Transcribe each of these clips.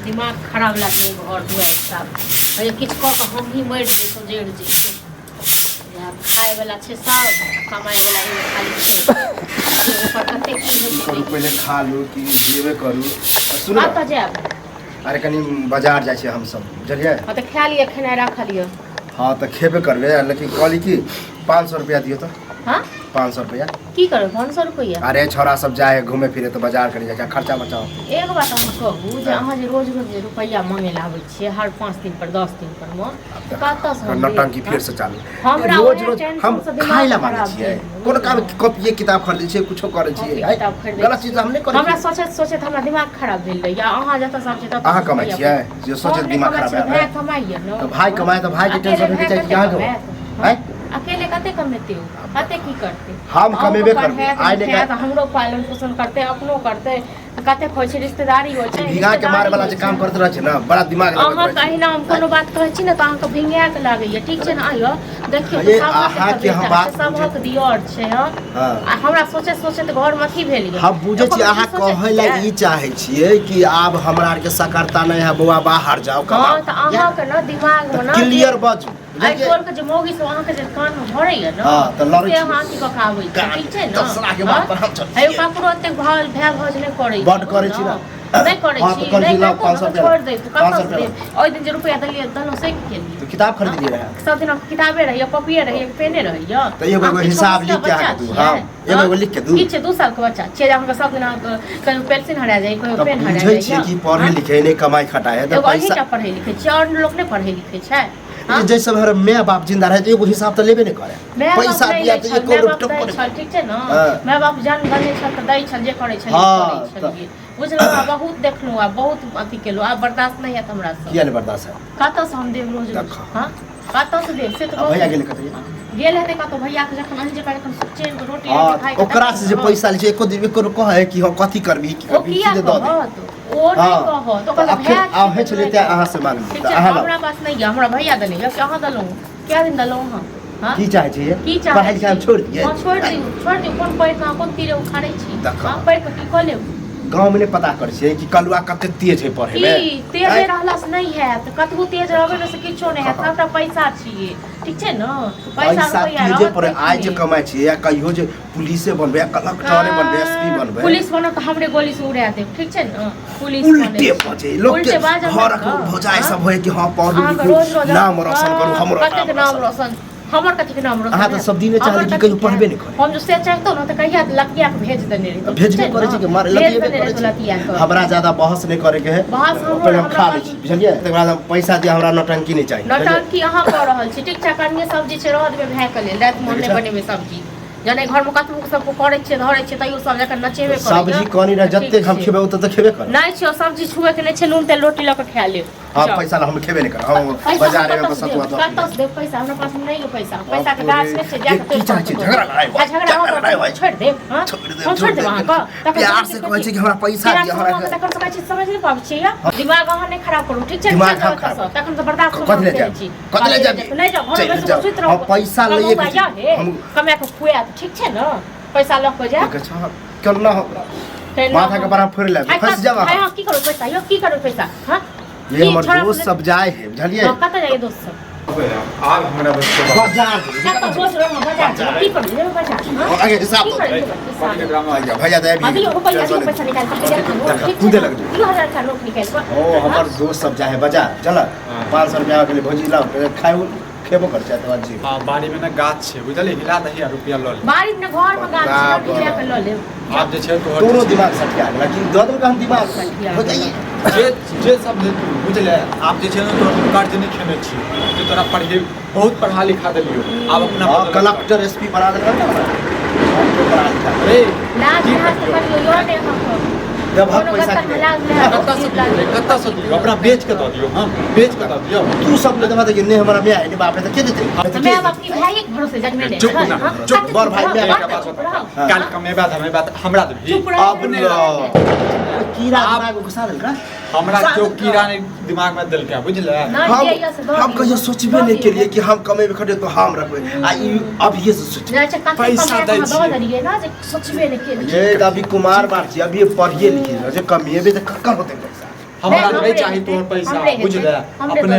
दिमाग खराब लागे घर दुआर सब अरे किछु कऽ के हम ही मरि जेतौ जड़ जेतौ खाए वाला छै सब कमाए वाला खाली छै ऊपर कते की करू पहले खा लू कि जेबे करू सुन कतऽ जायब अरे कनी बाजार जाइ छी हम सब बुझलिए हां तऽ खा लिअ खेनाइ राख लिअ हाँ तो खेबे करबे लेकिन कहली कि 500 रुपया दियो तो हाँ 500 रुपया की करो 500 रुपया अरे छोरा सब जाए घूमे फिरे तो बाजार करे जाए खर्चा बचाओ एक बात हम कहू जे अहाँ जे रोज रोज रुपया मांगे ला आबै छियै हर 5 दिन पर 10 दिन पर में कतऽ से नौटंकी फिर से चालू हमरा रोज रोज हम खाइ ला मांगे छियै कोनो काम कॉपी किताब खरीदै छियै कुछो करै छियै गलत चीज हम नहीं करै हमरा सोचैत हमरा दिमाग खराब भेल रहे या अहाँ जतऽ सब छै ततऽ अहाँ कमाइ छियै जे सोचैत दिमाग खराब है भाई कमाइए न तो भाई कमाए तो भाई के टेंशन होके चाहिए क्या हो हैं अकेले कते कमेते हो कते की करते हम कमेबे करबे आइ ने तो हमरो पालन पोषण करते अपनो करते कते खोइ छै रिश्तेदारी हो छै भिंगा के मारे वाला जे काम करत रहै छै ना बड़ा दिमाग लगत अहाँ कहिना हम कोनो बात कहै छी ना त अहाँ के भिंगा के लागैया ठीक छै ना आइयो देखियो अहाँ के हम बात सबहक दियर छै हां हमरा सोचे सोचे त घर में अथी भेल ये हम बुझे छी अहाँ कहै ला ई चाहे छियै कि आब हमरा आर के सकरता नहीं है बौआ बाहर जाओ कमाओ हां त अहाँ के ना दिमाग में ना क्लियर बाजू आई कोल के जे मौगी सब अहाँ के जे कान में भरै है ना हां त लड़ै छी अहाँ की कखाबै छै ठीक छै ना दसरा के बात पर हम चल आयो ककरो ओते भाव भज नहीं करै बड करै छी ना नहीं करै छी नहीं छोड़ दे तू 500 दे ओइ दिन जे रुपया देलिए दनो से के लिए तो किताब खरीद लिए रहे सब दिन किताबे रही कॉपीए रही पेने रही तो एगो हिसाब लिख के आ तू हां एगो लिख के दू पीछे 2 साल के बच्चा छे हम सब दिन कहीं पेंसिल हरा जाए कोई पेन हरा जाए बुझै छी कि पढ़े लिखे नहीं कमाई खटाए है तो पैसा पढ़े लिखे छै और लोग नहीं पढ़े लिखे छै जैसे हमारे माय बाप जिंदा रहे तो एगो हिसाब तो लेबे नहीं करे पैसा दिया तो एको रुपया ठीक छै ना माय बाप जान गने छ त दै छ जे करे छ बुझलो बहुत देखलू आ बहुत अथी केलू आ बर्दाश्त नहीं है हमरा से किया नहीं बर्दाश्त है कत से हम देव रोज हां कत से देव से तो भैया गेल कत गेल हेते कत भैया के जखन अंजे पर जखन चेन के रोटी खाइ ओकरा से जे पैसा ले एको दिन एको कहे कि हम कथि करबी की करबी सीधे दे दे ओ नहीं कहो तो कहल भैया आवे छले त अहाँ से मांग हमरा पास नहीं है हमरा भैया देने है कि अहाँ दलो क्या दिन दलो हां की चाहे छी पढ़ाई लिखाई छोड़ दिए छोड़ दियो कौन पैर ना कौन तीरे उखाड़ै छी हां पैर के की कले गांव में पता कर छै कि कलुआ कते तेज है पढ़े में की तेज रहला से नहीं है तो कतबो तेज रहबे न से किछो नहीं है सबटा पैसा छिए ठीक छै न पैसा रुपया जे पर आज जे कमाई छी या कहियो जे पुलिस बनबे कलेक्टर बनबे एसपी बनबे पुलिस बनो तो हमरे गोली से उड़ा दे ठीक छै न पुलिस उल्टे बजे लोग के घर को भोजाई सब होय कि हां पढ़ नाम रोशन करू हमरो नाम रोशन हमर कथि के नाम रोशन अहाँ तो सब दिन चाहे कि कहियो पढ़बे नहीं करे हम जो से चाहतो न त कहिया लकिया के भेज देने रही भेजबे करे छी कि मार लकिया करे छी हमरा ज्यादा बहस नहीं करे के है पहले हम खा लै छी बुझलिए तकर बाद पैसा दिया हमरा नौटंकी नहीं चाहिए नौटंकी अहाँ कर रहल छी ठीक छै कन्या सब्जी छै रह देबे भाय के लेल रात में नहीं बनेबे सब्जी जने घर में कतबो सब करे छै धरे छै तइयो सब जकर नचेबे करे सब्जी कोनी ना जत्ते हम खेबे ओ त खेबे करे नहीं छै सब्जी छुए के नहीं छै नून तेल रोटी ल के खा ले हां पैसा हम खेबे नहीं कर हम बाजार में बस सतुआ तो कत से दे पैसा हमरा पास नहीं है पैसा के गाछ में से जाके की चाहे छी झगड़ा लड़ाई छोड़ दे हां हम छोड़ दे वहां का प्यार से कहै छी कि हमरा पैसा दिया हमरा तकर सका चीज समझ नहीं पाबै छी दिमाग अहाँ नहीं खराब करू ठीक छै तखन से बर्दाश्त कत ले जा नहीं जा घर में सुत रहो पैसा लिए हम कमा के खुआ ठीक छै न पैसा ल के जा केना हमरा माथा के बड़ा फोड़ ले फंस जावा हां की करू पैसा यो की करू पैसा हां ये हमर दोस्त सब जाए है बुझलिए कत जाए दोस्त सब आग हमरा बाजार कत दोस्त रहो बाजार की करू जे बाजार आगे हिसाब तो भैया दे अभी पैसा निकाल के कूदे लग 2000 का नोट निकाल ओ हमर दोस्त सब जाए बाजार चल 500 रुपया के लिए भोजी लाओ खाए खेबो कर चाहे तो जी हां बाड़ी में ना गाछ छै बुझलिए हिला दही रुपया ल ले बाड़ी में घर में गाछ छै रुपया के ल ले आप जे छै तोरो दिमाग सटिया लेकिन ददर का दिमाग हो जाइए जे सब बुझले आप जे छै न तो कार्ड नहीं खेने छी जे तोरा पढ़े बहुत पढ़ा लिखा देलियो अब अपना कलेक्टर एसपी बना देलक ना अरे लाज हाथ करियो यो ने हम जब हम पैसा कत्ता से दियो अपना बेच के दो दियो हां बेच के दो दियो तू सब ले दबा दे ने हमरा में है ने बाप है तो के देते मैं अपनी भाई के भरोसे जजमेंट है चुप बर भाई में काल कमे बात हमरा दे अब ने कीड़ा दिमाग घुसा देल का हमरा क्यों कीड़ा ने दिमाग में दिल के बुझले हम कहियो सोचबे नहीं के लिए कि हम कमेबे खटे तो हम रखबे आ अब ये सोच पैसा दे छी ना जे सोचबे नहीं के ये अभी कुमार बात छी अभी पढ़िए लिखिए जे कमेबे तो कक्का होते पैसा हमरा नहीं चाहिए तोहर पैसा बुझले अपने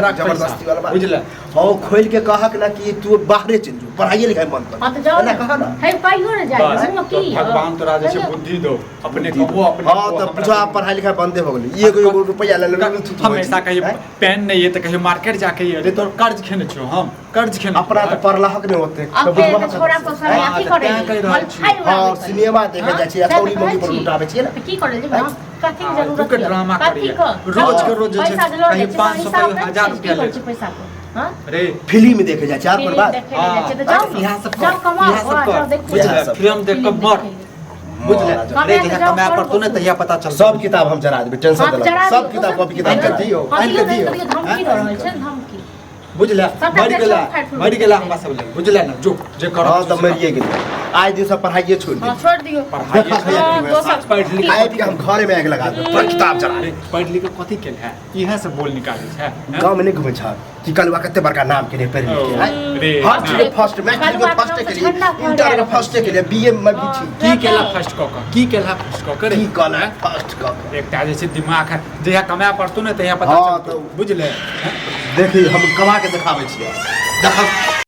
रख जबरदस्ती वाला बात बुझले और खोल के कहक ना कि तू बाहरे चल जो पढ़ाई लिखाई मन कर हां तो जाओ ना कहा ना है कहियो ना जाए हम की भगवान तोरा जे छै बुद्धि दो अपने कहो अपने हां तो पूछो आप पढ़ाई लिखाई बंदे हो गेलै एगो रुपया ले ले हमेशा कहियो पेन नहीं है तो कहियो मार्केट जाके अरे तोर कर्ज खेने छो हम कर्ज खेने अपना तो पढ़लहक नहीं होते अब छोरा को समय अथी करे हां सिनेमा देखे जाइ छी अथौरी मौगी पर उठाबै छी ना की करे जे कथी के जरूरत है ड्रामा करिए रोज के रोज जे छै कहीं 500 कहीं 1000 रुपया ले पैसा को हां अरे फिल्म देखे जाइ छी आर पर बात यहाँ सब बुझले फिल्म देख के मर बुझले अरे जहाँ कमाया पर तू ने तहिया पता चल सब किताब हम जरा देबै टेंशन देला सब किताब कॉपी किताब कर दियो आइन के दियो धमकी दे रहल छै धमकी बुझले मर गेला हमरा सब ले बुझले ना जो जे कर हां त मरिए गेल आज दिन सब पढ़ाइए छोड़ दियो छोड़ दियो पढ़ लिख आइ के हम घरे में आग लगा दे पर किताब जरा पढ़ लिख के कथि केल है इहे से बोल निकालै छै गांव में नहीं घुमै छ कि कलवा कते बड़का नाम के पढ़ लिख के हर चीज फर्स्ट मैट्रिक में फर्स्ट के लिए इंटर में फर्स्ट के लिए बीए में भी थी की केला फर्स्ट क की केला फर्स्ट क करे की कला फर्स्ट क एकटा जे छै दिमाग है जहिया कमाया पड़तौ ने तहिया पता चलतौ बुझले देखी हम कमा के दिखाबै छियै देख